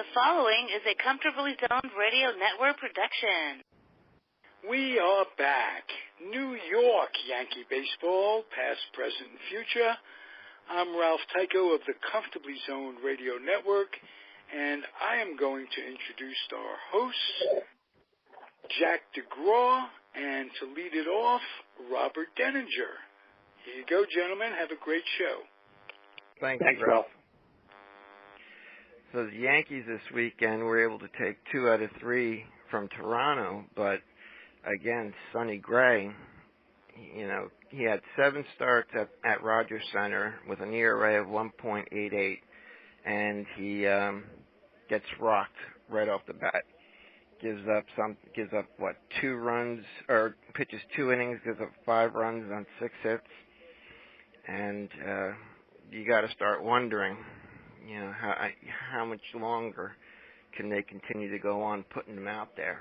The following is a Comfortably Zoned Radio Network production. We are back. New York Yankee baseball, past, present, and future. I'm Ralph Tycho of the Comfortably Zoned Radio Network, and I am going to introduce our hosts, Jack Degraw, and to lead it off, Robert Deininger. Here you go, gentlemen. Have a great show. Thanks, Ralph. So the Yankees this weekend were able to take 2 out of 3 from Toronto, but again, Sonny Gray, he had 7 starts at Rogers Center with an ERA of 1.88, and he gets rocked right off the bat. Gives up 2 runs, or pitches 2 innings, gives up 5 runs on 6 hits, and you got to start wondering, how much longer can they continue to go on putting him out there?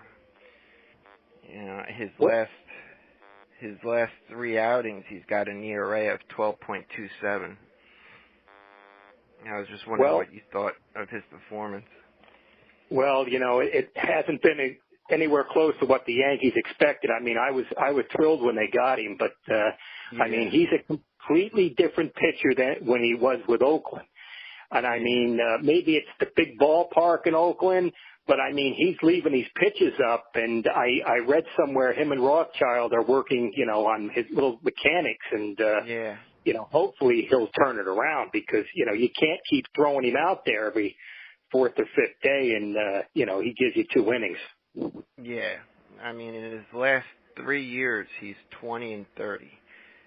His last 3 outings, he's got an ERA of 12.27. I was just wondering what you thought of his performance. Well, it hasn't been anywhere close to what the Yankees expected. I mean, I was thrilled when they got him, but I mean, he's a completely different pitcher than when he was with Oakland. And I mean, maybe it's the big ballpark in Oakland, but I mean, he's leaving these pitches up. And I read somewhere him and Rothschild are working, on his little mechanics, and hopefully he'll turn it around, because you can't keep throwing him out there every 4th or 5th day, and he gives you 2 innings. Yeah, I mean, in his last 3 years, he's 20-30.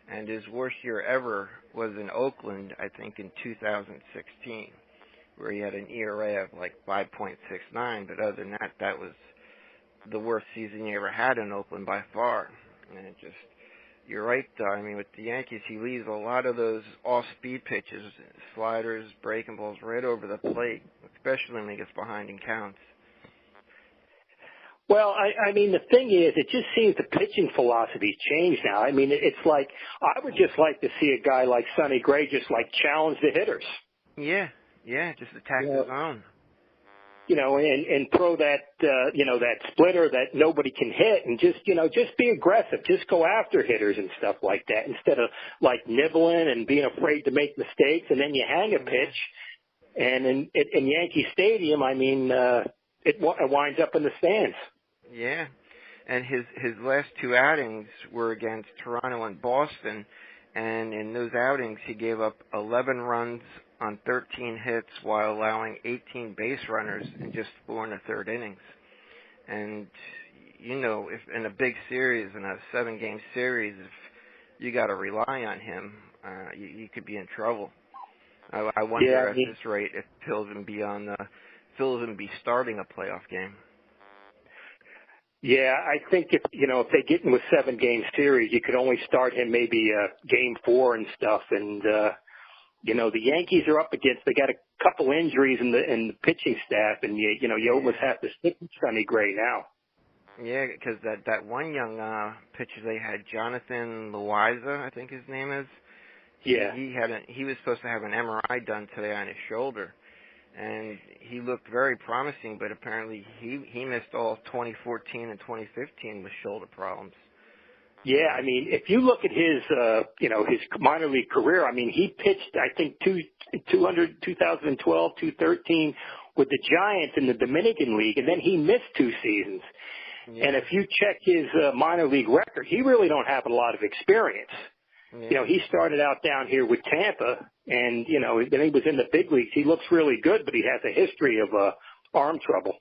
And his worst year ever was in Oakland, I think, in 2016, where he had an ERA of like 5.69. But other than that, that was the worst season he ever had in Oakland by far. And it just, you're right, though. I mean, with the Yankees, he leaves a lot of those off-speed pitches, sliders, breaking balls right over the plate, especially when he gets behind in counts. Well, I mean, the thing is, it just seems the pitching philosophy's changed now. I mean, it's like, I would just like to see a guy like Sonny Gray just like challenge the hitters. Yeah, just attack the zone. And throw that, that splitter that nobody can hit, and just be aggressive. Just go after hitters and stuff like that, instead of like nibbling and being afraid to make mistakes, and then you hang a pitch. And in Yankee Stadium, I mean, it winds up in the stands. Yeah, and his last 2 outings were against Toronto and Boston, and in those outings he gave up 11 runs on 13 hits while allowing 18 base runners in just 4 1/3 innings. And, if in a big series, in a 7-game series, if you got to rely on him, you could be in trouble. I wonder at this rate if Phil's going to be starting a playoff game. Yeah, I think if they get into a 7-game series, you could only start him maybe game 4 and stuff. And the Yankees are up against. They got a couple injuries in the pitching staff, and you almost have to stick with Sonny Gray now. Yeah, because that one young pitcher they had, Jonathan Loaiza, I think his name is. He was supposed to have an MRI done today on his shoulder, and he looked very promising, but apparently he missed all of 2014 and 2015 with shoulder problems. Yeah, I mean, if you look at his, his minor league career, I mean, he pitched, I think, 2012, 2013 with the Giants in the Dominican League, and then he missed 2 seasons. Yeah. And if you check his minor league record, he really don't have a lot of experience. Yeah. He started out down here with Tampa, and, then he was in the big leagues. He looks really good, but he has a history of arm trouble.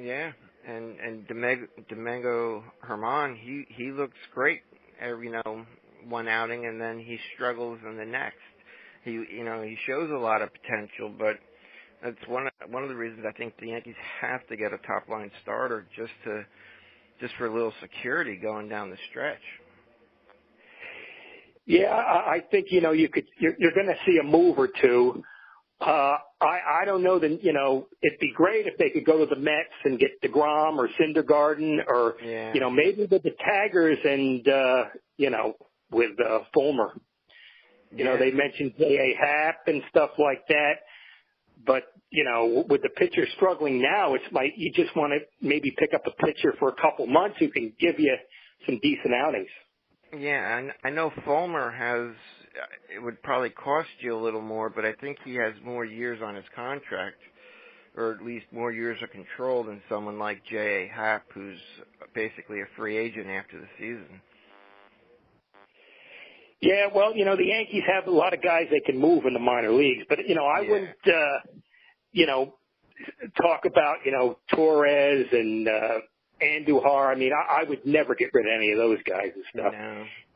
Yeah, and Domingo Germán, he looks great every, one outing, and then he struggles in the next. He shows a lot of potential, but that's one of the reasons I think the Yankees have to get a top-line starter just for a little security going down the stretch. Yeah, I think, you're going to see a move or two. I don't know that, it'd be great if they could go to the Mets and get DeGrom or Syndergaard or, maybe with the Taggers and, with Fulmer. They mentioned J.A. Happ and stuff like that. But, with the pitcher struggling now, it's like you just want to maybe pick up a pitcher for a couple months who can give you some decent outings. Yeah, and I know Fulmer has, it would probably cost you a little more, but I think he has more years on his contract, or at least more years of control than someone like J.A. Happ, who's basically a free agent after the season. Yeah, well, the Yankees have a lot of guys they can move in the minor leagues, but, I wouldn't, talk about, Torres and Andujar. I mean, I would never get rid of any of those guys and stuff.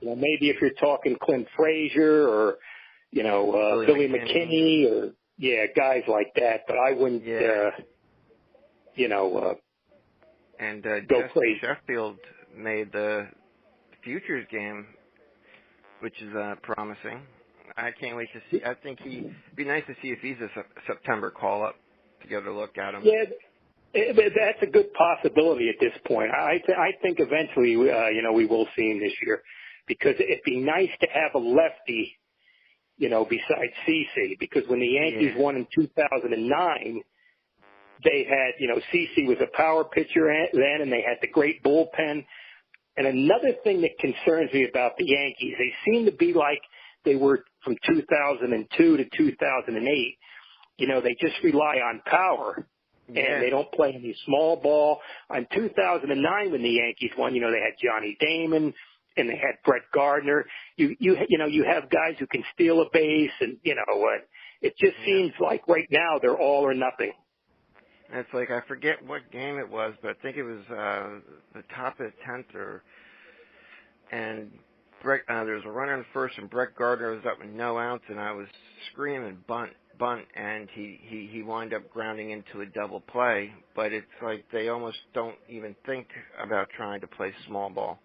No. Maybe if you're talking Clint Frazier or, Billy McKinney or, guys like that, but I wouldn't, and go Justin crazy. Sheffield made the Futures game, which is promising. I can't wait to see. I think it'd be nice to see if he's a September call-up to get a look at him. Yeah, that's a good possibility at this point. I think eventually, we will see him this year, because it'd be nice to have a lefty, besides CeCe, because when the Yankees won in 2009, they had, CeCe was a power pitcher then, and they had the great bullpen. And another thing that concerns me about the Yankees, they seem to be like they were from 2002 to 2008. They just rely on power, and they don't play any small ball. In 2009, when the Yankees won, they had Johnny Damon and they had Brett Gardner. You have guys who can steal a base, and it just seems like right now they're all or nothing. It's like, I forget what game it was, but I think it was the top of the 10th, and there was a runner in first, and Brett Gardner was up with no outs, and I was screaming bunt, and he wound up grounding into a double play. But it's like they almost don't even think about trying to play small ball,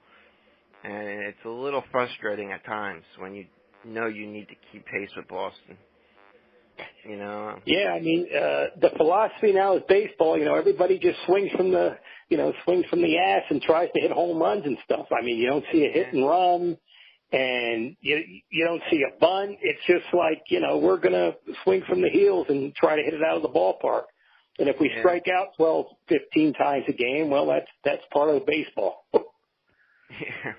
and it's a little frustrating at times when you know you need to keep pace with Boston. Yeah, I mean, the philosophy now is baseball. Everybody just swings from the ass and tries to hit home runs and stuff. I mean, you don't see a hit and run, and you don't see a bunt. It's just like, we're going to swing from the heels and try to hit it out of the ballpark. And if we strike out 12, 15 times a game, well, that's part of the baseball. Yeah.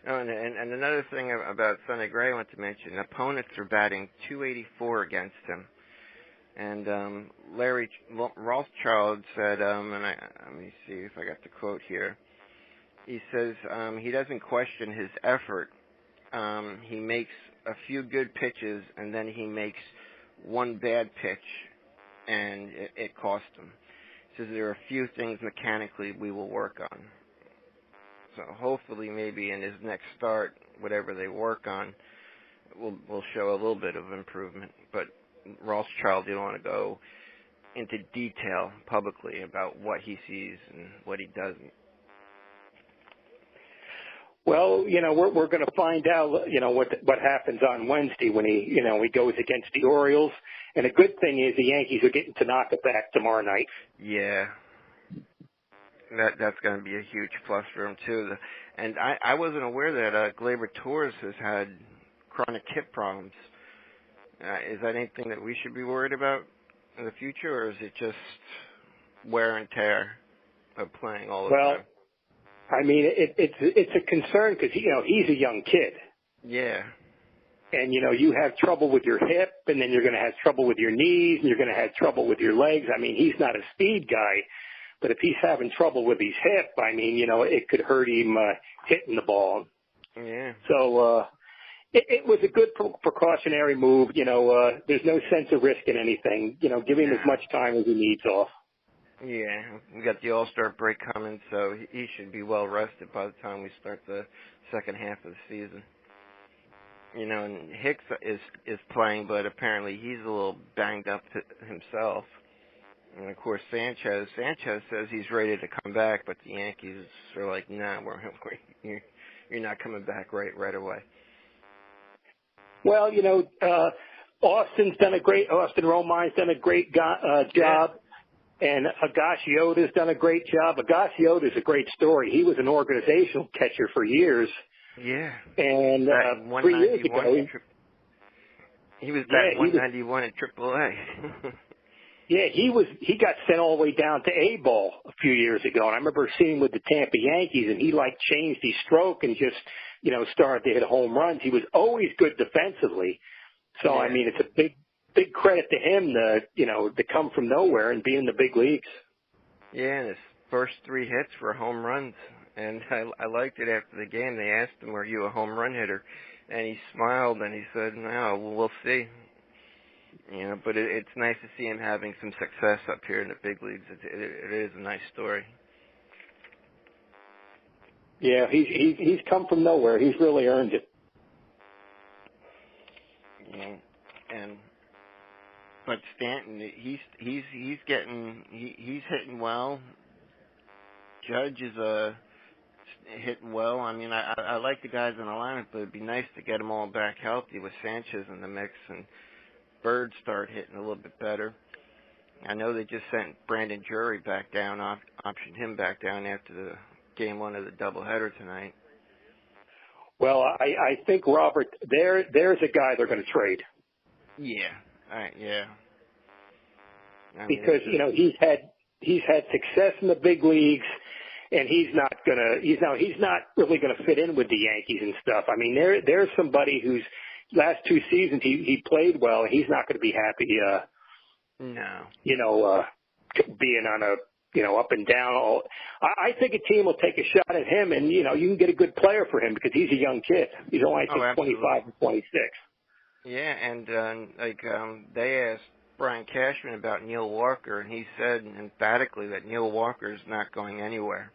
Oh, and another thing about Sonny Gray I want to mention, opponents are batting .284 against him. And Larry Rothschild said, let me see if I got the quote here. He says he doesn't question his effort. He makes a few good pitches, and then he makes one bad pitch, and it cost him. He says there are a few things mechanically we will work on. So hopefully maybe in his next start, whatever they work on, will show a little bit of improvement. But Rothschild didn't want to go into detail publicly about what he sees and what he doesn't. Well, we're going to find out, what happens on Wednesday when he goes against the Orioles. And the good thing is the Yankees are getting Tanaka back tomorrow night. Yeah. That's going to be a huge plus for him, too. And I wasn't aware that Gleyber Torres has had chronic hip problems. Is that anything that we should be worried about in the future, or is it just wear and tear of playing all the time? I mean, it's a concern because, he's a young kid. Yeah. And, you have trouble with your hip, and then you're going to have trouble with your knees, and you're going to have trouble with your legs. I mean, he's not a speed guy. But if he's having trouble with his hip, I mean, it could hurt him hitting the ball. Yeah. So it was a good precautionary move. There's no sense of risking anything. Give him as much time as he needs off. Yeah, we got the All-Star break coming, so he should be well rested by the time we start the second half of the season. And Hicks is playing, but apparently he's a little banged up himself. And, of course, Sanchez says he's ready to come back, but the Yankees are like, nah, you're not coming back right away. Well, Austin Romine's done a great job, and Higashiota's done a great job. Higashiota's a great story. He was an organizational catcher for years. Yeah. And 3 years ago, he was back 191 in AAA. Yeah, he got sent all the way down to A-ball a few years ago, and I remember seeing him with the Tampa Yankees, and he changed his stroke and just started to hit home runs. He was always good defensively, so Yeah. I mean it's a big credit to him to come from nowhere and be in the big leagues. Yeah, and his first 3 hits were home runs, and I liked it after the game. They asked him, "Are you a home run hitter?" And he smiled and he said, "No, we'll see." But it's nice to see him having some success up here in the big leagues. It is a nice story. Yeah, he's come from nowhere. He's really earned it. But Stanton, he's hitting well. Judge is hitting well. I mean, I like the guys in the lineup, but it'd be nice to get them all back healthy with Sanchez in the mix and Bird start hitting a little bit better. I know they just sent Brandon Drury back down, optioned him back down after the game 1 of the doubleheader tonight. Well, I think, Robert, there's a guy they're going to trade. Yeah. Yeah. Because he's had success in the big leagues, and he's not really gonna fit in with the Yankees and stuff. I mean, there's somebody who's last 2 seasons he played well, and he's not going to be happy. No. Being on a up and down. I think a team will take a shot at him, and you can get a good player for him because he's a young kid. He's only 25 and 26. Yeah, and they asked Brian Cashman about Neil Walker, and he said emphatically that Neil Walker is not going anywhere.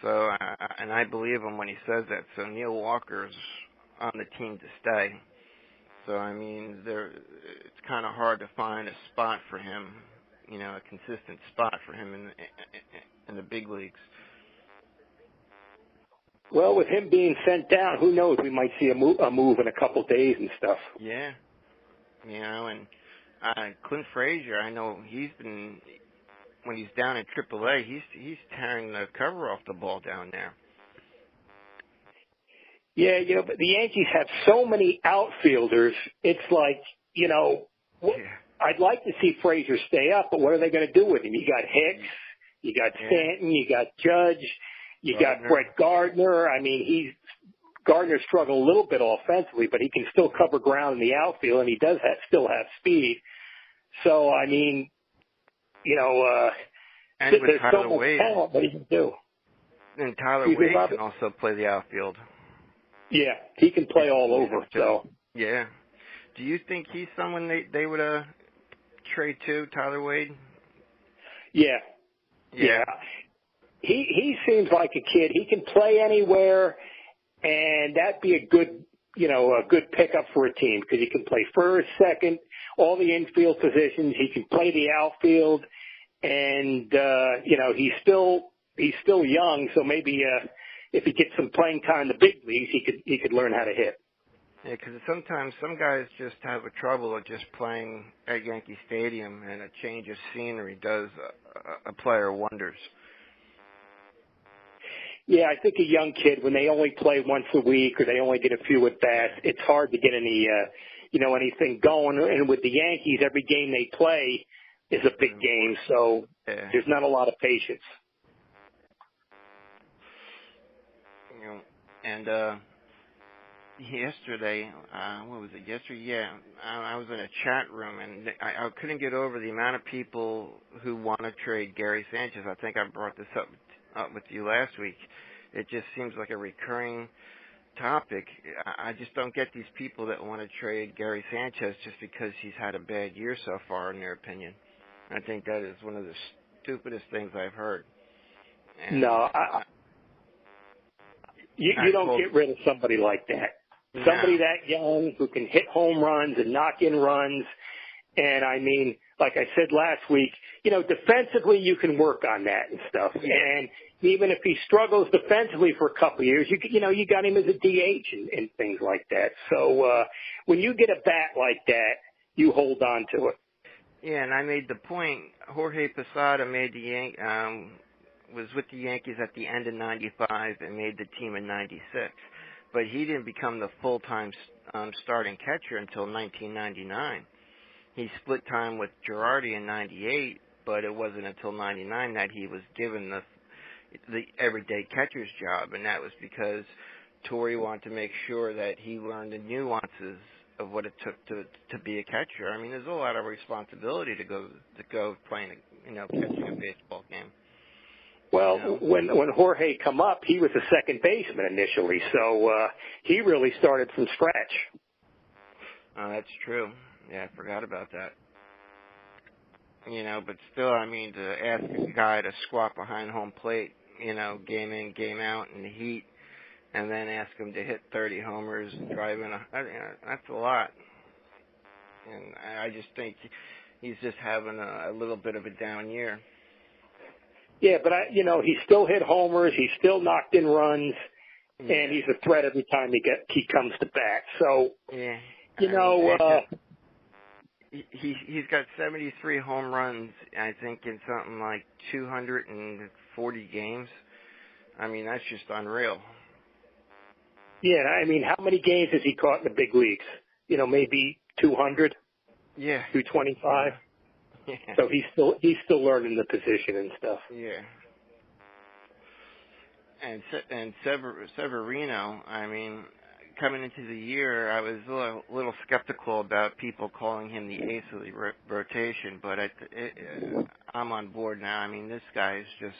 So, and I believe him when he says that. So Neil Walker's on the team to stay. So I mean, it's kind of hard to find a spot for him, a consistent spot for him in the big leagues. Well, with him being sent down, who knows? We might see a move in a couple days and stuff. Yeah, and Clint Frazier, I know when he's down in AAA, he's tearing the cover off the ball down there. Yeah, but the Yankees have so many outfielders. It's like, I'd like to see Frazier stay up, but what are they going to do with him? You got Hicks, you got Stanton, you got Judge, you got Brett Gardner. I mean, Gardner's struggled a little bit offensively, but he can still cover ground in the outfield, and he does still have speed. So, I mean, and with there's Tyler so much Wade, talent what he can do. And Tyler Wade can also play the outfield. Yeah, he can play all over. So yeah. Do you think he's someone they would trade to, Tyler Wade? Yeah. He seems like a kid. He can play anywhere, and that'd be a good pickup for a team because he can play first, second, all the infield positions. He can play the outfield, and he's still young, so maybe if he gets some playing time in the big leagues, he could learn how to hit. Yeah, because sometimes some guys just have a trouble of just playing at Yankee Stadium, and a change of scenery does a player wonders. Yeah, I think a young kid, when they only play once a week or they only get a few at bats, it's hard to get any, anything going. And with the Yankees, every game they play is a big game, so there's not a lot of patience. And yesterday, what was it? Yesterday, yeah, I was in a chat room, and I couldn't get over the amount of people who want to trade Gary Sanchez. I think I brought this up with you last week. It just seems like a recurring topic. I just don't get these people that want to trade Gary Sanchez just because he's had a bad year so far, in their opinion. I think that is one of the stupidest things I've heard. And no, you don't get rid of somebody like that. No. Somebody that young who can hit home runs and knock in runs. And I mean, like I said last week, defensively you can work on that and stuff. Yeah. And even if he struggles defensively for a couple of years, you got him as a DH and things like that. So when you get a bat like that, you hold on to it. Yeah, and I made the point. Jorge Posada made was with the Yankees at the end of '95 and made the team in '96, but he didn't become the full-time starting catcher until 1999. he split time with Girardi in '98, but it wasn't until '99 that he was given the everyday catcher's job, and that was because Torre wanted to make sure that he learned the nuances of what it took to be a catcher. I mean, there's a lot of responsibility to go playing, catching a baseball game. Well, when Jorge come up, he was a second baseman initially, so he really started from scratch. That's true. Yeah, I forgot about that. But still, I mean, to ask a guy to squat behind home plate, game in, game out in the heat, and then ask him to hit 30 homers and drive in that's a lot. And I just think he's just having a little bit of a down year. Yeah, but he still hit homers, he still knocked in runs, and he's a threat every time he comes to bat. So, yeah, he's got 73 home runs, I think, in something like 240 games. I mean, that's just unreal. Yeah, I mean, how many games has he caught in the big leagues? Maybe 200? Yeah. 225? Yeah. So he's still learning the position and stuff. Yeah. And Severino, I mean, coming into the year, I was a little skeptical about people calling him the ace of the rotation, but I'm on board now. I mean, this guy is just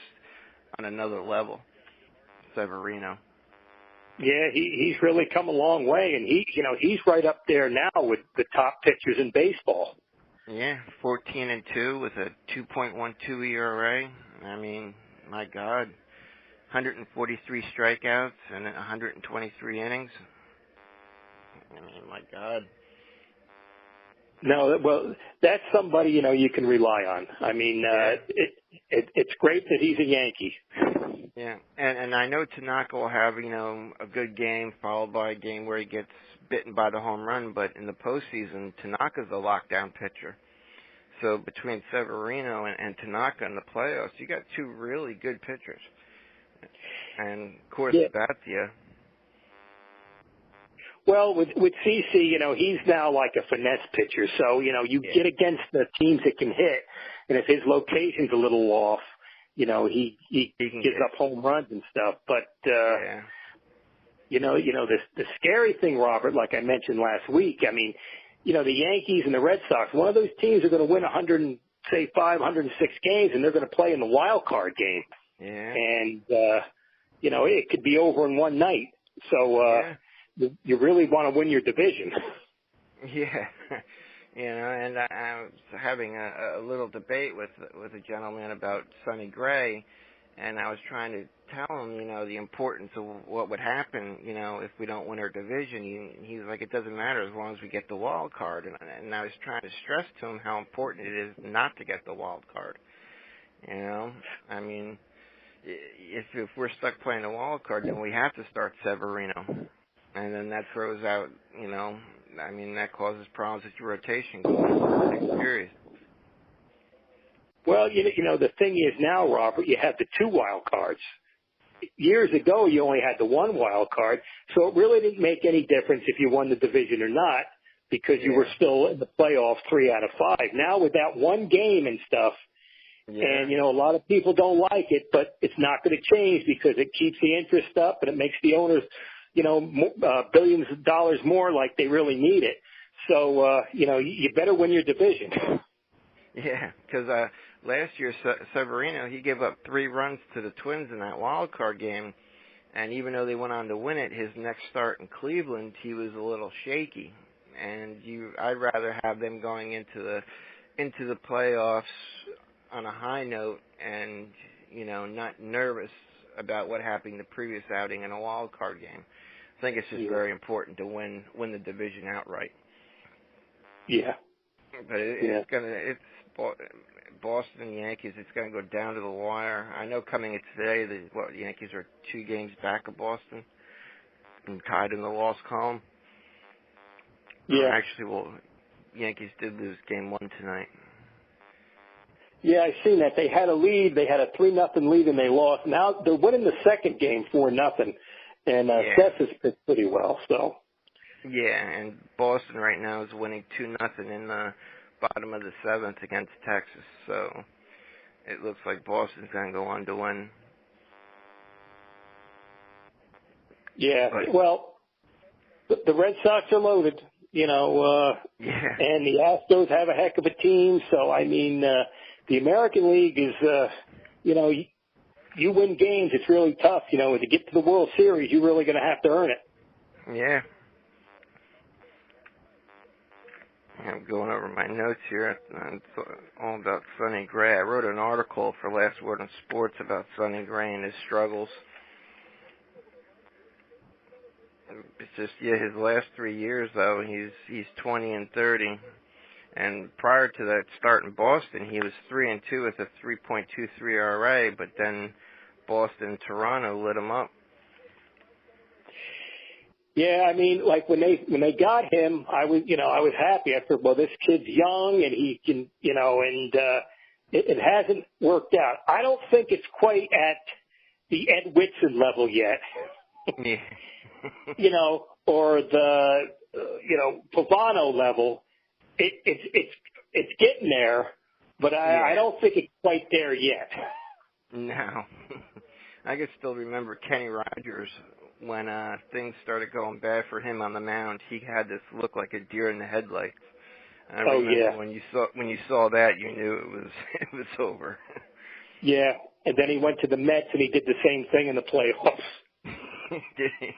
on another level, Severino. Yeah, he's really come a long way, and he's right up there now with the top pitchers in baseball. Yeah, 14-2 with a 2.12 ERA. I mean, my God, 143 strikeouts and 123 innings. I mean, my God. No, well, that's somebody you can rely on. I mean, it's great that he's a Yankee. Yeah, and I know Tanaka will have a good game followed by a game where he gets bitten by the home run, but in the postseason, Tanaka's a lockdown pitcher. So between Severino and Tanaka in the playoffs, you got two really good pitchers. And of course, Batia. Well, with CeCe, he's now like a finesse pitcher. So, you get against the teams that can hit, and if his location's a little off, he gives up home runs and stuff. But, the scary thing, Robert, like I mentioned last week, I mean, the Yankees and the Red Sox, one of those teams are going to win 106 games, and they're going to play in the wild card game. Yeah. And, it could be over in one night. So, you really want to win your division. Yeah. And I was having a little debate with a gentleman about Sonny Gray, and I was trying to tell him, the importance of what would happen, if we don't win our division. He's like, it doesn't matter as long as we get the wild card. And I was trying to stress to him how important it is not to get the wild card. I mean, if we're stuck playing the wild card, then we have to start Severino. And then that throws out, I mean, that causes problems with your rotation going into the next series. Well, the thing is now, Robert, you have the two wild cards. Years ago, you only had the one wild card, so it really didn't make any difference if you won the division or not because you were still in the playoffs 3 out of 5. Now with that one game and stuff, and, a lot of people don't like it, but it's not going to change because it keeps the interest up and it makes the owners billions of dollars more like they really need it. So, you better win your division. Yeah, because last year, Severino, he gave up 3 runs to the Twins in that wild card game, and even though they went on to win it, his next start in Cleveland, he was a little shaky. And I'd rather have them going into the playoffs on a high note and, not nervous about what happened the previous outing in a wild card game. I think it's just very important to win the division outright. Yeah. But it's Boston Yankees. It's going to go down to the wire. I know coming in today, the Yankees are 2 games back of Boston and tied in the loss column. Yeah. Actually, Yankees did lose game 1 tonight. Yeah, I've seen that. They had a lead. They had a 3-0 lead, and they lost. Now they're winning the second game 4-0, and Seth has pitched pretty well. So. Yeah, and Boston right now is winning 2-0 in the bottom of the seventh against Texas, so it looks like Boston's going to go on to win. Yeah, well, the Red Sox are loaded, and the Astros have a heck of a team. So, I mean, the American League is, you win games, it's really tough. To get to the World Series, you're really going to have to earn it. Yeah. I'm going over my notes here. It's all about Sonny Gray. I wrote an article for Last Word on Sports about Sonny Gray and his struggles. It's just, his last 3 years, though, he's 20-30. And prior to that start in Boston, he was 3-2 with a 3.23 ERA, but then Boston and Toronto lit him up. Yeah, I mean, like when they got him, I was happy. I thought, well, this kid's young and he can, and it hasn't worked out. I don't think it's quite at the Ed Whitson level yet. Yeah. Or the Pavano level. It's getting there, but I don't think it's quite there yet. No. I can still remember Kenny Rogers when things started going bad for him on the mound. He had this look like a deer in the headlights. I remember when you saw that, you knew it was over. Yeah, and then he went to the Mets and he did the same thing in the playoffs. Did he?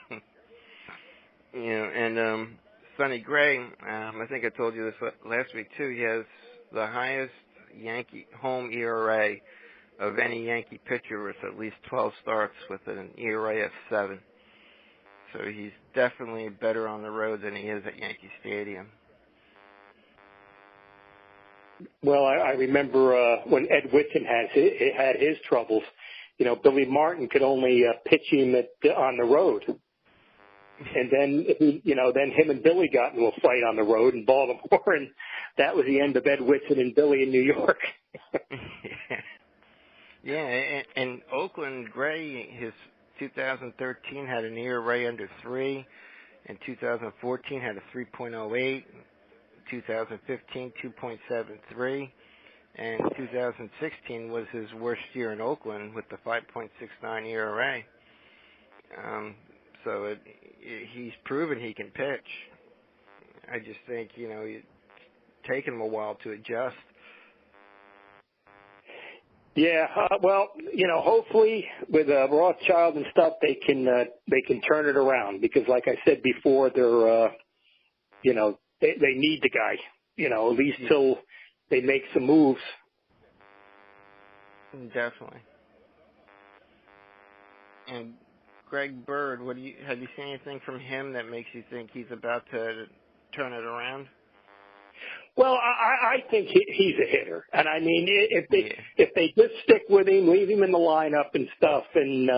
And Sonny Gray, I think I told you this last week too. He has the highest Yankee home ERA of any Yankee pitcher with at least 12 starts with an ERA of 7. So he's definitely better on the road than he is at Yankee Stadium. Well, I remember when Ed Whitson had his troubles. Billy Martin could only pitch him on the road. And then, then him and Billy got into a fight on the road in Baltimore, and that was the end of Ed Whitson and Billy in New York. Yeah, and Oakland Gray, his 2013 had an ERA under 3, and 2014 had a 3.08, 2015 2.73, and 2016 was his worst year in Oakland with the 5.69 ERA. So he's proven he can pitch. I just think, it's taken him a while to adjust. Yeah, well, hopefully with Rothschild and stuff, they can turn it around because, like I said before, they're, they need the guy, at least till they make some moves. Definitely. And Greg Bird, have you seen anything from him that makes you think he's about to turn it around? Well, I think he's a hitter, and I mean, if they just stick with him, leave him in the lineup and stuff, and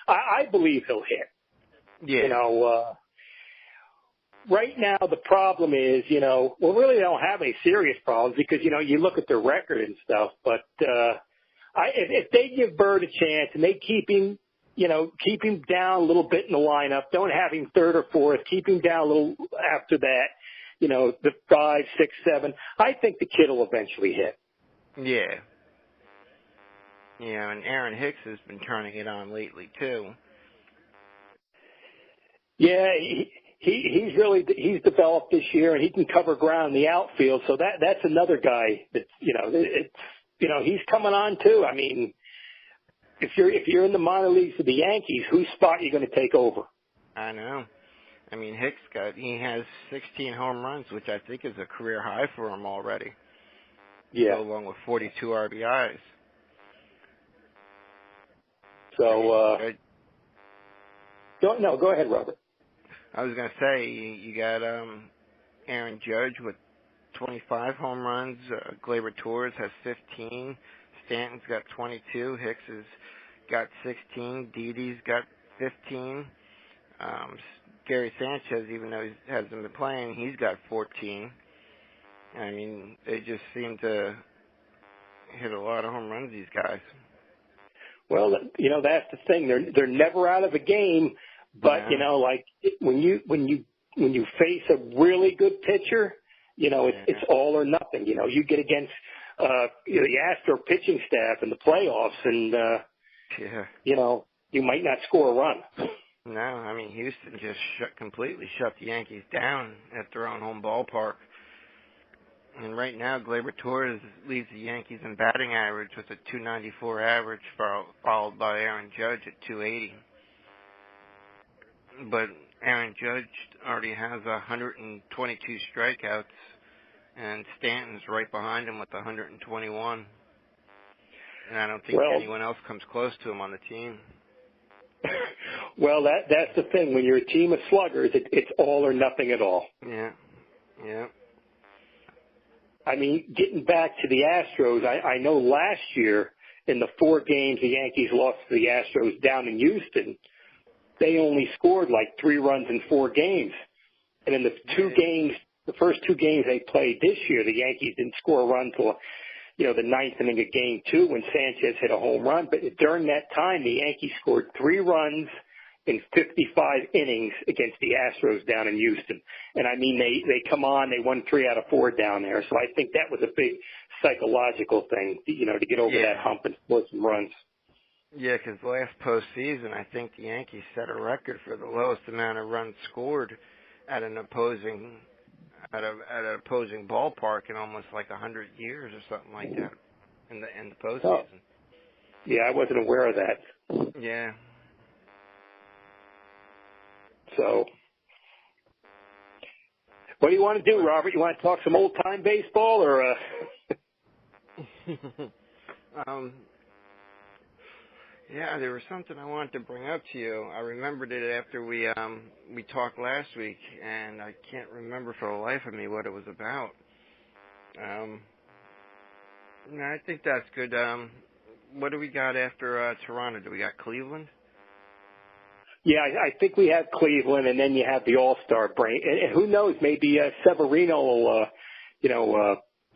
I believe he'll hit. Yeah. Right now the problem is, we really don't have any serious problems because you look at their record and stuff, but if they give Bird a chance and they keep him down a little bit in the lineup, don't have him third or fourth, keep him down a little after that. The 5, 6, 7. I think the kid will eventually hit. Yeah. And Aaron Hicks has been turning it on lately too. Yeah, he's developed this year, and he can cover ground in the outfield. So that's another guy that he's coming on too. I mean, if you're in the minor leagues of the Yankees, whose spot are you going to take over? I know. I mean, Hicks he has 16 home runs, which I think is a career high for him already. Yeah. Along with 42 RBIs. So, go ahead, Robert. I was going to say, you got Aaron Judge with 25 home runs. Gleyber Torres has 15. Stanton's got 22. Hicks has got 16. Didi's got 15. Gary Sanchez, even though he hasn't been playing, he's got 14. I mean, they just seem to hit a lot of home runs, these guys. Well, that's the thing. They're never out of a game, but like when you face a really good pitcher, It's all or nothing. You get against the Astro pitching staff in the playoffs, and you might not score a run. No, I mean Houston just completely shut the Yankees down at their own home ballpark. And right now, Gleyber Torres leads the Yankees in batting average with a .294 average, followed by Aaron Judge at .280. But Aaron Judge already has 122 strikeouts, and Stanton's right behind him with 121. And I don't think anyone else comes close to him on the team. Well, that's the thing. When you're a team of sluggers, it's all or nothing at all. Yeah. I mean, getting back to the Astros, I know last year in the 4 games the Yankees lost to the Astros down in Houston, they only scored like 3 runs in 4 games. And in the first 2 games they played this year, the Yankees didn't score a run till, the 9th inning of game 2 when Sanchez hit a home run. But during that time, the Yankees scored 3 runs in 55 innings against the Astros down in Houston. And I mean, they come on, they won 3 out of 4 down there. So I think that was a big psychological thing, to get over that hump and score some runs. Yeah, because last postseason, I think the Yankees set a record for the lowest amount of runs scored at an opposing ballpark in almost like 100 years or something like that in the postseason. Oh. Yeah, I wasn't aware of that. Yeah. So, what do you want to do, Robert? You want to talk some old-time baseball, or? Yeah, there was something I wanted to bring up to you. I remembered it after we talked last week, and I can't remember for the life of me what it was about. I think that's good. What do we got after Toronto? Do we got Cleveland? Yeah, I think we have Cleveland, and then you have the All-Star break. And who knows, maybe Severino will,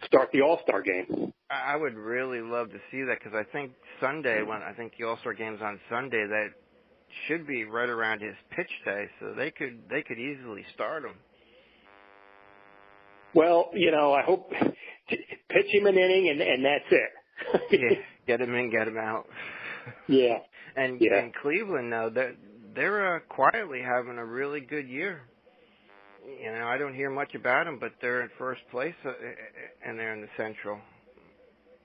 start the All-Star game. I would really love to see that, because I think Sunday, when I think the All-Star game's on Sunday, that should be right around his pitch day, so they could easily start him. Well, I hope pitch him an inning, and that's it. Yeah, get him in, get him out. Yeah. And Cleveland, now, they're quietly having a really good year. I don't hear much about them, but they're in first place, and they're in the Central.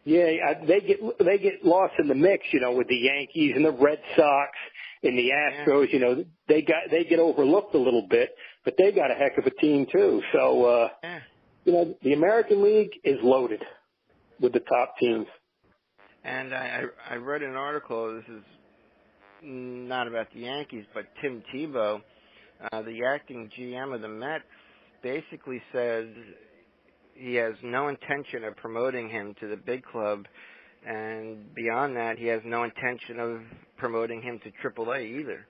Yeah, they get lost in the mix, with the Yankees and the Red Sox and the Astros. Yeah. They get overlooked a little bit, but they got a heck of a team too. So, the American League is loaded with the top teams. And I read an article. This is not about the Yankees, but Tim Tebow, the acting GM of the Mets, basically said he has no intention of promoting him to the big club, and beyond that, he has no intention of promoting him to AAA either.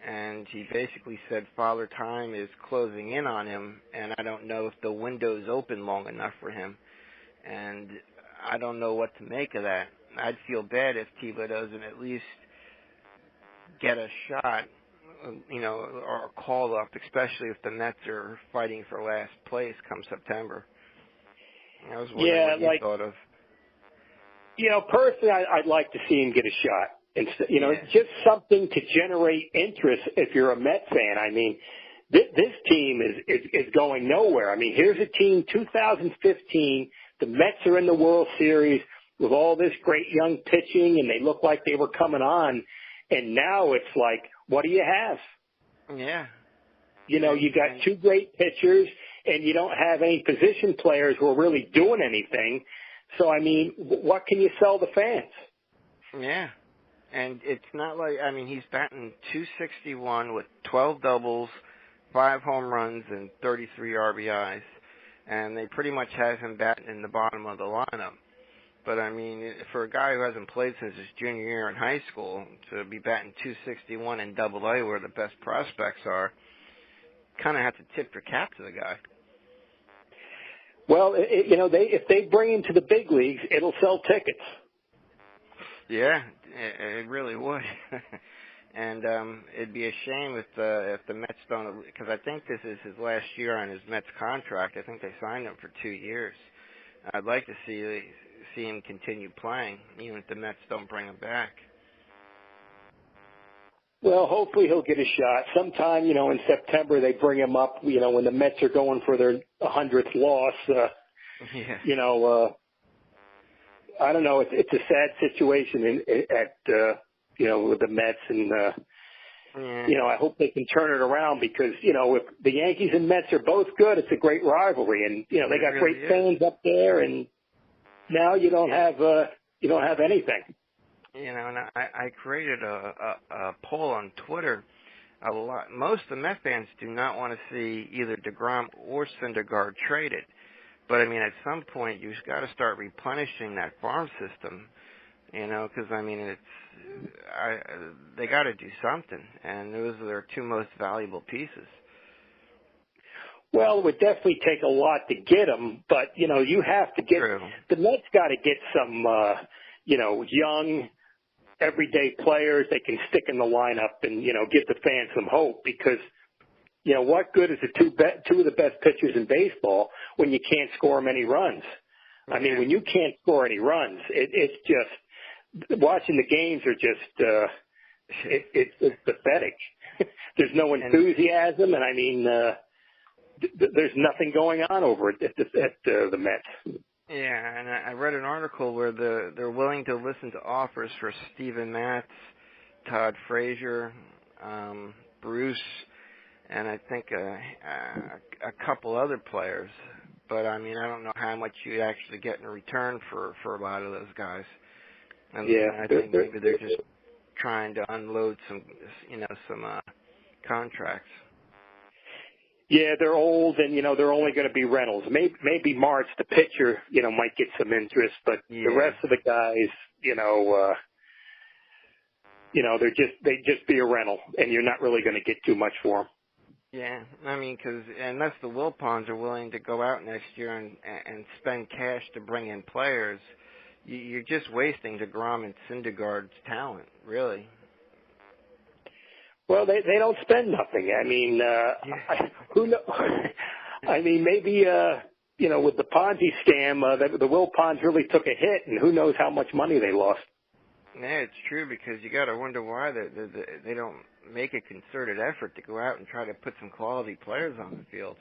And he basically said Father Time is closing in on him, and I don't know if the window's open long enough for him. And I don't know what to make of that. I'd feel bad if Tebow doesn't at least get a shot, or a call up, especially if the Mets are fighting for last place come September. I was wondering what you thought of. Personally, I'd like to see him get a shot. It's just something to generate interest if you're a Met fan. I mean, this team is going nowhere. I mean, here's a team, 2015, the Mets are in the World Series with all this great young pitching, and they look like they were coming on. And now it's like, what do you have? Yeah. You got 2 great pitchers, and you don't have any position players who are really doing anything. So, I mean, what can you sell the fans? Yeah. And it's not like, he's batting .261 with 12 doubles, 5 home runs, and 33 RBIs. And they pretty much have him batting in the bottom of the lineup. But, for a guy who hasn't played since his junior year in high school, to be batting .261 in AA, where the best prospects are, kind of have to tip your cap to the guy. Well, if they bring him to the big leagues, it'll sell tickets. Yeah, it really would. And it'd be a shame if the Mets don't, because I think this is his last year on his Mets contract. I think they signed him for 2 years. I'd like to see him continue playing, even if the Mets don't bring him back. Well, hopefully he'll get a shot. Sometime, in September they bring him up, when the Mets are going for their 100th loss. Yeah. I don't know. It's a sad situation with the Mets, and I hope they can turn it around because if the Yankees and Mets are both good, it's a great rivalry, and they got great fans up there, and now you don't have anything. And I created a poll on Twitter. Most of the Met fans do not want to see either DeGrom or Syndergaard traded. But, I mean, at some point, you've got to start replenishing that farm system, because, I mean, they got to do something. And those are their two most valuable pieces. Well, it would definitely take a lot to get them, but, you have to get – the Mets got to get some, young, everyday players they can stick in the lineup and, give the fans some hope because – what good is the two of the best pitchers in baseball when you can't score them any runs? I mean, when you can't score any runs, it's just watching the games are just it's pathetic. There's no enthusiasm, and I mean, there's nothing going on over at the Mets. Yeah, and I read an article where they're willing to listen to offers for Steven Matz, Todd Frazier, Bruce. And I think a couple other players. But, I mean, I don't know how much you'd actually get in return for a lot of those guys. And I think maybe they're just trying to unload some contracts. Yeah, they're old and, they're only going to be rentals. Maybe March, the pitcher, might get some interest. But the rest of the guys, they just be a rental. And you're not really going to get too much for them. Yeah, I mean, because unless the Wilpons are willing to go out next year and spend cash to bring in players, you're just wasting DeGrom and Syndergaard's talent, really. Well, they don't spend nothing. I mean, who knows? I mean, maybe with the Ponzi scam, the Wilpons really took a hit, and who knows how much money they lost. Yeah, it's true because you got to wonder why they don't make a concerted effort to go out and try to put some quality players on the field.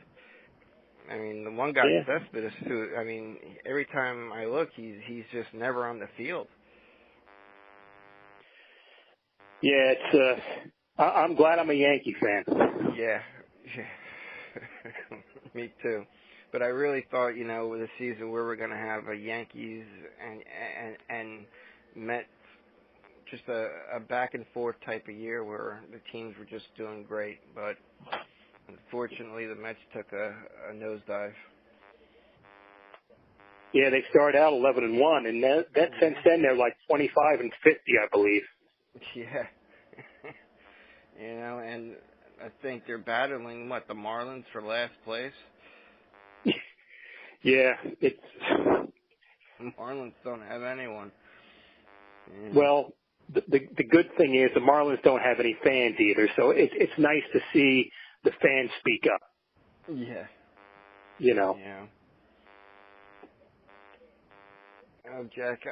I mean, the one guy, Cespedes, who, I mean, every time I look, he's just never on the field. Yeah, I'm glad I'm a Yankee fan. Yeah. Me too. But I really thought, with a season where we're going to have a Yankees and Mets, just a back and forth type of year where the teams were just doing great, but unfortunately the Mets took a nosedive. Yeah, they started out 11-1, and that since then they're like 25-50, I believe. Yeah, and I think they're battling the Marlins for last place. Yeah, the Marlins don't have anyone. Yeah. Well. The good thing is the Marlins don't have any fans either, so it's nice to see the fans speak up. Yeah. Yeah. Oh, Jack,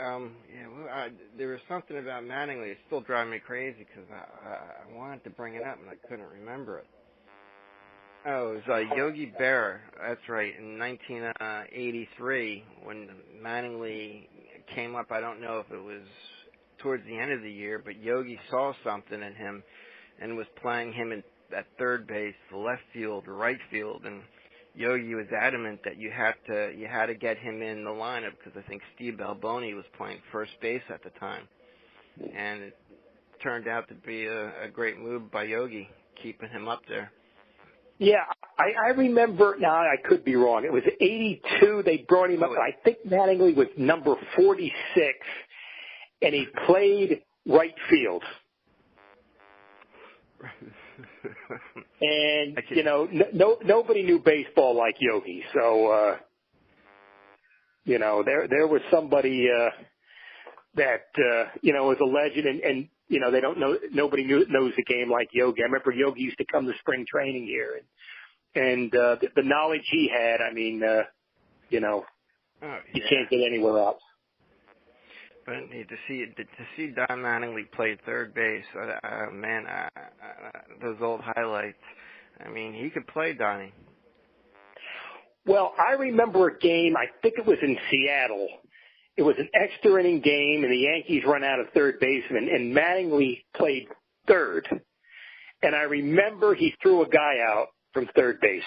there was something about Mattingly. It's still driving me crazy because I wanted to bring it up and I couldn't remember it. Oh, it was Yogi Berra. That's right. In 1983, when Mattingly came up, I don't know if it was towards the end of the year, but Yogi saw something in him and was playing him at third base, left field, right field, and Yogi was adamant that you had to get him in the lineup because I think Steve Alboni was playing first base at the time, and it turned out to be a great move by Yogi, keeping him up there. Yeah, I remember. Now I could be wrong. It was 82. They brought him up. I think Mattingly was number 46. And he played right field. And, nobody knew baseball like Yogi. So, there was somebody was a legend, and they don't know, nobody knows the game like Yogi. I remember Yogi used to come to spring training here, and the knowledge he had, you can't get anywhere else. But to see Don Mattingly play third base, those old highlights. He could play, Donnie. Well, I remember a game, I think it was in Seattle. It was an extra inning game, and the Yankees run out of third baseman, and Mattingly played third. And I remember he threw a guy out from third base.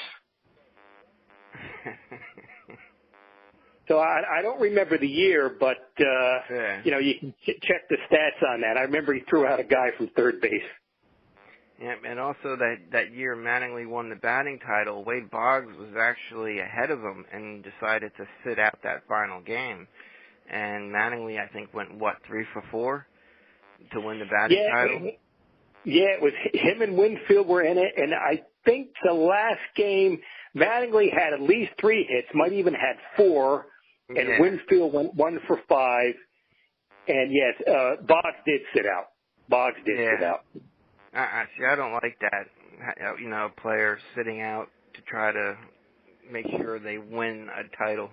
So I don't remember the year, but, you can check the stats on that. I remember he threw out a guy from third base. Yeah, and also that year Mattingly won the batting title, Wade Boggs was actually ahead of him and decided to sit out that final game. And Mattingly, I think, went, 3 for 4 to win the batting title? Yeah, it was him and Winfield were in it, and I think the last game, Mattingly had at least 3 hits, might even had 4, and Winfield went 1 for 5. And yes, Boggs did sit out. Sit out. See, I don't like that, players sitting out to try to make sure they win a title.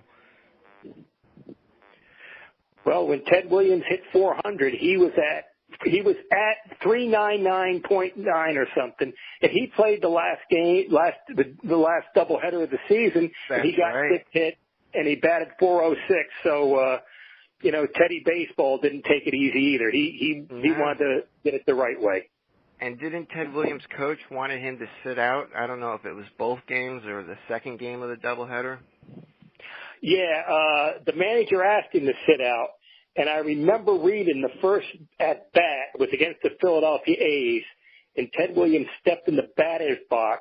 Well, when Ted Williams hit 400, he was at 399.9 or something, and he played the last doubleheader of the season, and he got 6 hits, and he batted .406. So, Teddy Baseball didn't take it easy either. He wanted to get it the right way. And didn't Ted Williams' coach wanted him to sit out? I don't know if it was both games or the second game of the doubleheader. Yeah, the manager asked him to sit out, and I remember reading the first at bat was against the Philadelphia A's, and Ted Williams stepped in the batter's box,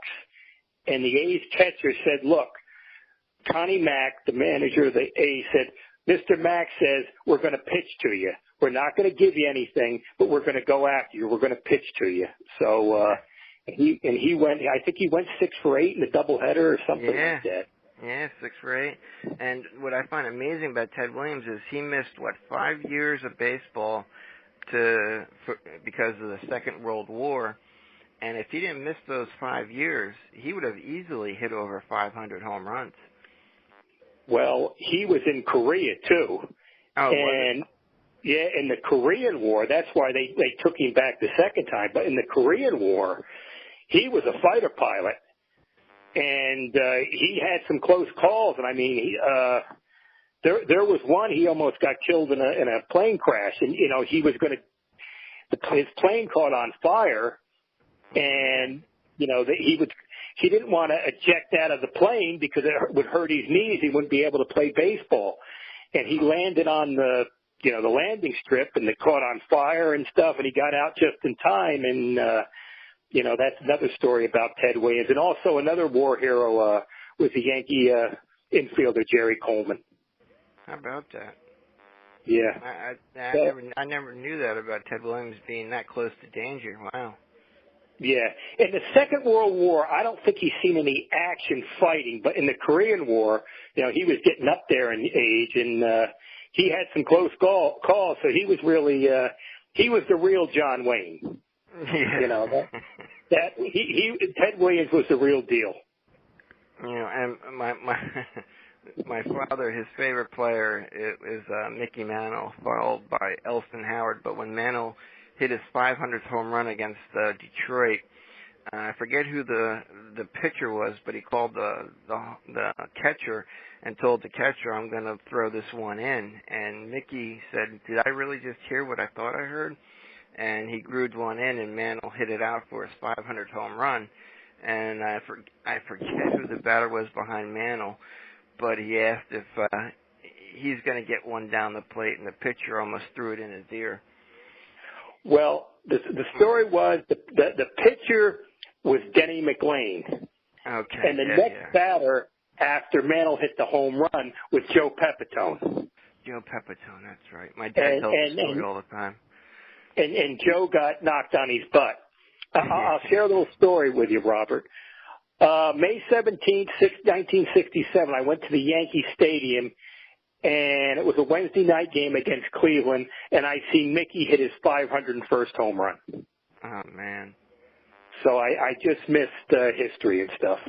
and the A's catcher said, "Look," Connie Mack, the manager of the A's, said, "Mr. Mack says we're going to pitch to you. We're not going to give you anything, but we're going to go after you. We're going to pitch to you." So he went. I think he went 6 for 8 in the doubleheader or something like that. Yeah, 6 for 8. And what I find amazing about Ted Williams is he missed 5 years of baseball because of the Second World War. And if he didn't miss those 5 years, he would have easily hit over 500 home runs. Well, he was in Korea too. Oh, and yeah, in the Korean War, that's why they took him back the second time. But in the Korean War, he was a fighter pilot, and he had some close calls. And there was one he almost got killed in a plane crash, and he was going to. His plane caught on fire, and he didn't want to eject out of the plane because it would hurt his knees. He wouldn't be able to play baseball. And he landed on the landing strip, and it caught on fire and stuff, and he got out just in time. And, that's another story about Ted Williams. And also another war hero was the Yankee infielder, Jerry Coleman. How about that? Yeah. I never knew that about Ted Williams being that close to danger. Wow. Yeah. In the Second World War, I don't think he's seen any action fighting, but in the Korean War, he was getting up there in age, and he had some close calls, so he was really he was the real John Wayne. Yeah. Ted Williams was the real deal. And my father, his favorite player is Mickey Mantle, followed by Elston Howard. But when Mantle hit his 500th home run against Detroit, I forget who the pitcher was, but he called the catcher and told the catcher, "I'm going to throw this one in." And Mickey said, "Did I really just hear what I thought I heard?" And he grooved one in, and Mantle hit it out for his 500th home run. And I forget who the batter was behind Mantle, but he asked if he's going to get one down the plate, and the pitcher almost threw it in his ear. Well, the story was the pitcher was Denny McLean. Okay. And the next batter after Mantle hit the home run was Joe Pepitone. Joe Pepitone, that's right. My dad tells the story all the time. And Joe got knocked on his butt. I'll share a little story with you, Robert. May 17th, 1967, I went to the Yankee Stadium, and it was a Wednesday night game against Cleveland, and I seen Mickey hit his 501st home run. Oh, man. So I just missed history and stuff.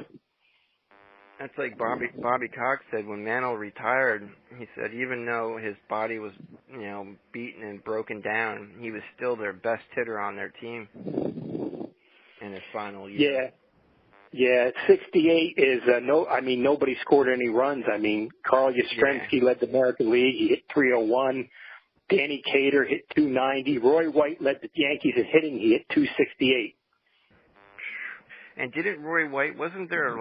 That's like Bobby Cox said when Mantle retired. He said even though his body was, beaten and broken down, he was still their best hitter on their team in his final year. Yeah, 68 is nobody scored any runs. I mean, Carl Yastrzemski led the American League. He hit 301. Danny Cater hit 290. Roy White led the Yankees in hitting. He hit 268. And didn't Roy White, wasn't there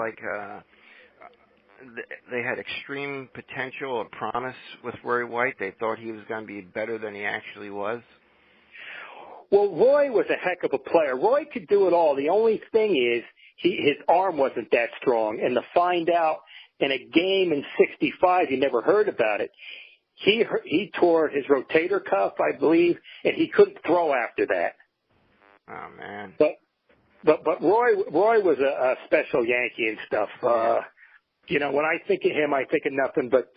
they had extreme potential or promise with Roy White? They thought he was going to be better than he actually was? Well, Roy was a heck of a player. Roy could do it all. The only thing is his arm wasn't that strong. And to find out in a game in 65, you never heard about it. He tore his rotator cuff, I believe, and he couldn't throw after that. Oh, man. But Roy was a special Yankee and stuff. When I think of him, I think of nothing but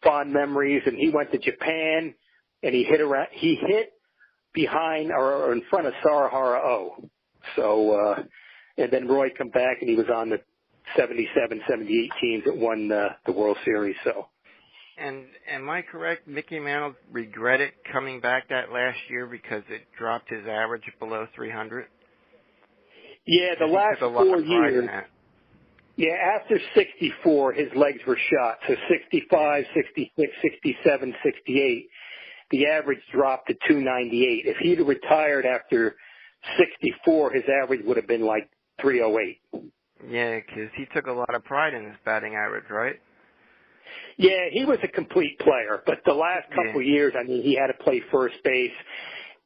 fond memories. And he went to Japan, and he hit behind or in front of Sarahara O. So, and then Roy come back, and he was on the 77, 78 teams that won the World Series. So. And am I correct? Mickey Mantle regretted coming back that last year because it dropped his average below 300. Yeah, the last 4 years. Yeah, after 64, his legs were shot. So 65, 66, 67, 68, the average dropped to 298. If he'd have retired after 64, his average would have been like 308. Yeah, because he took a lot of pride in his batting average, right? Yeah, he was a complete player. But the last couple of years, I mean, he had to play first base.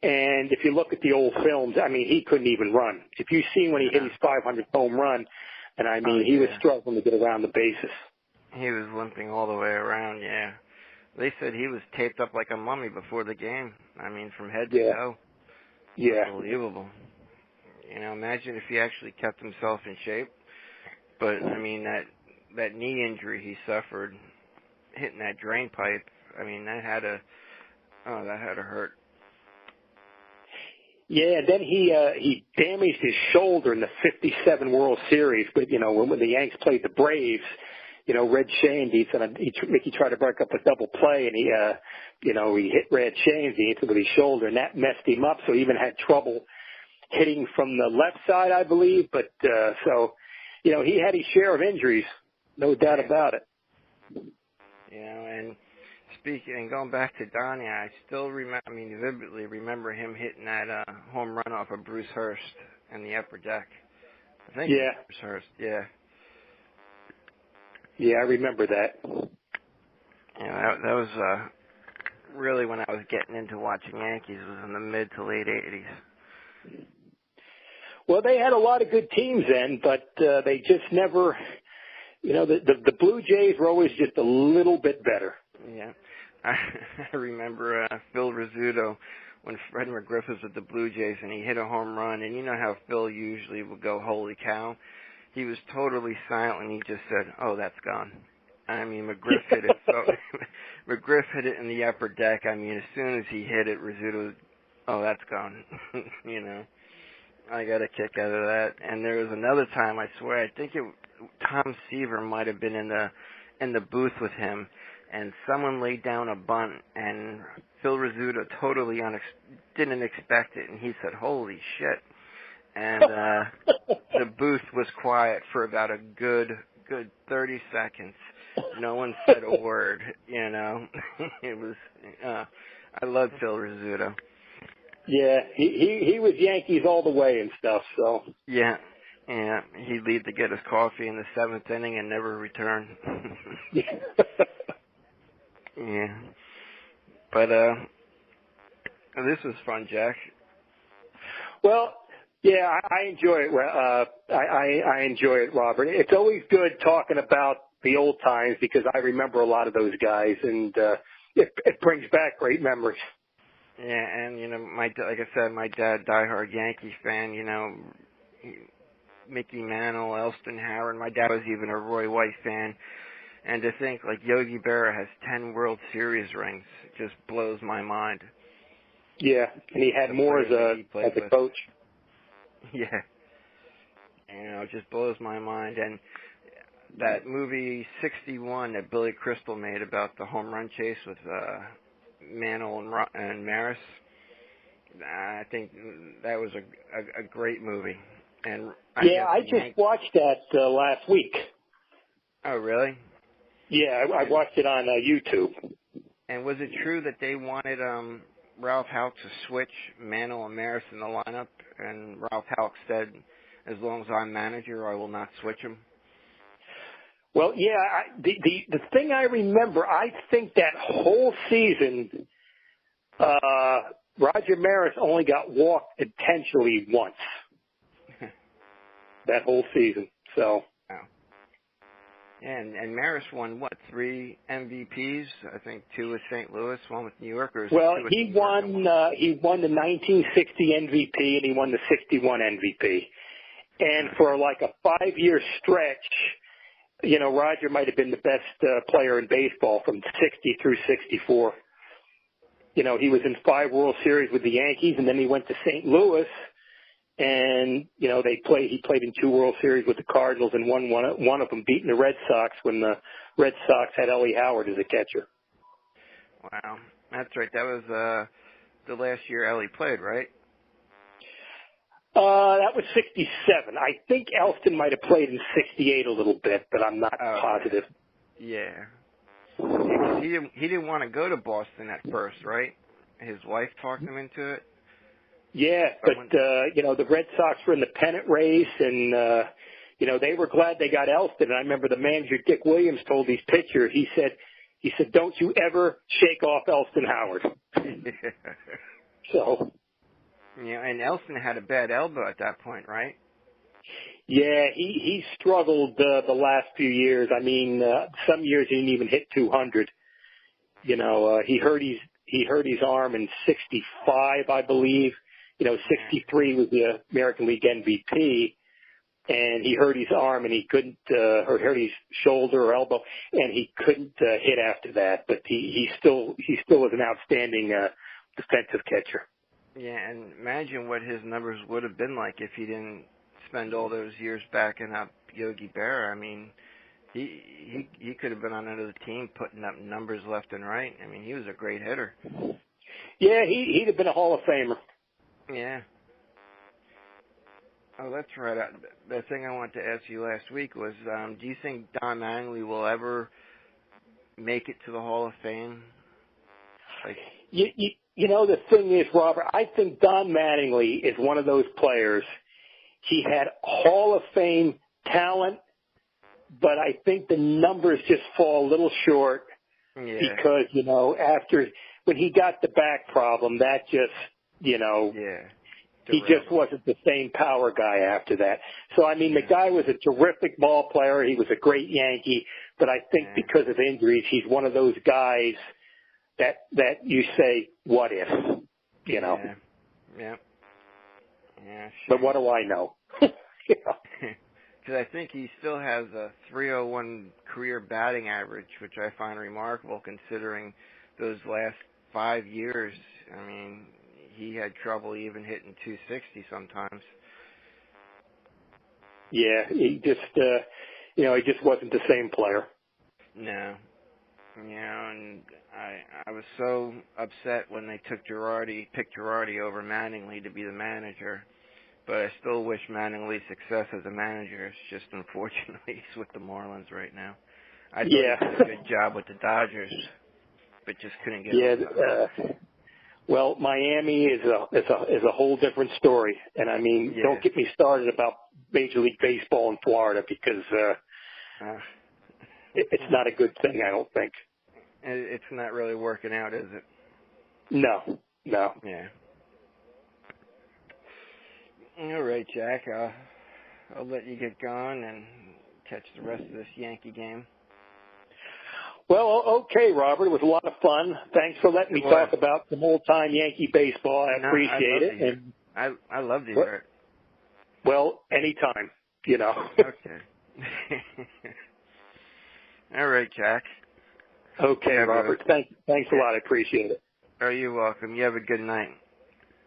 And if you look at the old films, I mean, he couldn't even run. If you see when he hit his 500th home run, and I mean, he was struggling to get around the bases. He was limping all the way around, yeah. They said he was taped up like a mummy before the game. I mean, from head to toe. Yeah. Unbelievable. Imagine if he actually kept himself in shape. But, I mean, that knee injury he suffered, hitting that drain pipe, I mean, that had to hurt. Yeah, then he damaged his shoulder in the 57 World Series. But, when the Yanks played the Braves, Red Shanes, Mickey tried to break up a double play, and he hit Red Shanes, he hit it with his shoulder, and that messed him up. So he even had trouble hitting from the left side, I believe. But, he had his share of injuries, no doubt about it. And going back to Donnie, I still vividly remember him hitting that home run off of Bruce Hurst in the upper deck. I think Bruce Hurst, yeah. Yeah, I remember that. That was really when I was getting into watching Yankees. It was in the mid to late 80s. Well, they had a lot of good teams then, but they just never, the Blue Jays were always just a little bit better. Yeah. I remember Phil Rizzuto when Fred McGriff was with the Blue Jays and he hit a home run. And you know how Phil usually would go, holy cow. He was totally silent. He just said, oh, that's gone. I mean, McGriff hit it. McGriff hit it in the upper deck. I mean, as soon as he hit it, Rizzuto, oh, that's gone. I got a kick out of that. And there was another time, I swear, I think Tom Seaver might have been in the booth with him. And someone laid down a bunt, and Phil Rizzuto totally didn't expect it, and he said, holy shit. And the booth was quiet for about a good 30 seconds. No one said a word, It was, I love Phil Rizzuto. Yeah, he was Yankees all the way and stuff, so. Yeah, he'd leave to get his coffee in the 7th inning and never return. Yeah. But this was fun, Jack. Well, yeah, I enjoy it. I enjoy it, Robert. It's always good talking about the old times because I remember a lot of those guys, and it brings back great memories. Yeah, and like I said, my dad, diehard Yankee fan. Mickey Mantle, Elston Howard. My dad was even a Roy White fan. And to think, like, Yogi Berra has 10 World Series rings just blows my mind. Yeah, and he had more as a coach. Yeah. It just blows my mind. And that movie 61 that Billy Crystal made about the home run chase with Mantle and Maris, I think that was a great movie. And I just watched that last week. Oh, really? Yeah, I watched it on YouTube. And was it true that they wanted Ralph Houck to switch Mantle and Maris in the lineup, and Ralph Houck said, as long as I'm manager, I will not switch him? Well, yeah, the thing I remember, I think that whole season, Roger Maris only got walked intentionally once. That whole season, so. Wow. And Maris won, 3 MVPs? I think 2 with St. Louis, 1 with New York. Well, he won the 1960 MVP, and he won the 61 MVP. And for like a 5-year stretch, Roger might have been the best player in baseball from 60 through 64. He was in 5 World Series with the Yankees, and then he went to St. Louis, and he played in 2 World Series with the Cardinals, and won one of them, beating the Red Sox when the Red Sox had Ellie Howard as a catcher. Wow, that's right. That was the last year Ellie played, right? That was 67. I think Elston might have played in 68 a little bit, but I'm not positive. Yeah. Because he didn't want to go to Boston at first, right? His wife talked him into it. Yeah, but the Red Sox were in the pennant race, and they were glad they got Elston. And I remember the manager Dick Williams told these pitchers, he said, "Don't you ever shake off Elston Howard." So. Yeah, and Elston had a bad elbow at that point, right? Yeah, he struggled the last few years. I mean, some years he didn't even hit 200. He hurt his arm in 65, I believe. 63 was the American League MVP, and he hurt his arm, and he couldn't, or hurt his shoulder or elbow, and he couldn't hit after that. But he still was an outstanding defensive catcher. Yeah, and imagine what his numbers would have been like if he didn't spend all those years backing up Yogi Berra. I mean, he could have been on another team putting up numbers left and right. I mean, he was a great hitter. Yeah, he'd have been a Hall of Famer. Yeah. Oh, that's right. The thing I wanted to ask you last week was, do you think Don Mattingly will ever make it to the Hall of Fame? The thing is, Robert, I think Don Mattingly is one of those players. He had Hall of Fame talent, but I think the numbers just fall a little short because, when he got the back problem, that just, he just wasn't the same power guy after that. So, I mean, the guy was a terrific ball player. He was a great Yankee, but I think because of injuries, he's one of those guys that you say, what if, Yeah. Yeah, sure. But what do I know? Because I think he still has a .301 career batting average, which I find remarkable considering those last 5 years. I mean, he had trouble even hitting 260 sometimes. Yeah, he just wasn't the same player. No. And I was so upset when they picked Girardi over Mattingly to be the manager. But I still wish Mattingly success as a manager. It's just unfortunately he's with the Marlins right now. I thought he did a good job with the Dodgers, but just couldn't get over that. Well, Miami is a whole different story, and I mean, don't get me started about Major League Baseball in Florida because it's not a good thing. I don't think it's not really working out, is it? No. Yeah. All right, Jack. I'll let you get going and catch the rest of this Yankee game. Well, okay, Robert. It was a lot of fun. Thanks for letting me talk about some old-time Yankee baseball. I appreciate it. I love to hear it. Well, anytime, Okay. All right, Jack. Okay, Yeah, Robert. Thanks a lot. I appreciate it. Oh, you're welcome. You have a good night.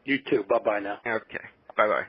You too. Bye-bye now. Okay. Bye-bye.